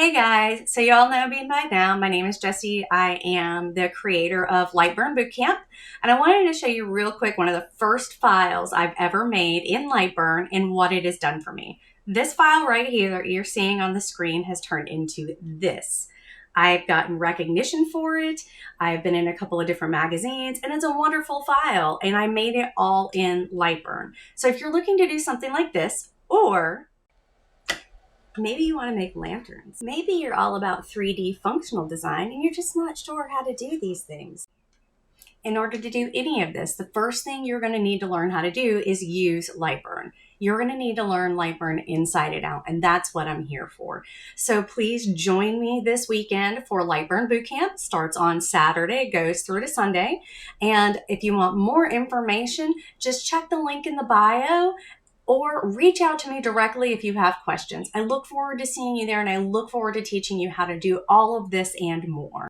Hey guys, so y'all know me by now. My name is Jessie. I am the creator of LightBurn Boot Camp, and I wanted to show you real quick one of the first files I've ever made in LightBurn and what it has done for me. This file right here that you're seeing on the screen has turned into this. I've gotten recognition for it. I've been in a couple of different magazines, and it's a wonderful file, and I made it all in LightBurn. So if you're looking to do something like this, or maybe you want to make lanterns. Maybe you're all about 3D functional design and you're just not sure how to do these things. In order to do any of this, the first thing you're going to need to learn how to do is use LightBurn. You're going to need to learn LightBurn inside and out, and that's what I'm here for. So please join me this weekend for LightBurn Boot Camp. Starts on Saturday, goes through to Sunday. And if you want more information, just check the link in the bio or reach out to me directly if you have questions. I look forward to seeing you there, and I look forward to teaching you how to do all of this and more.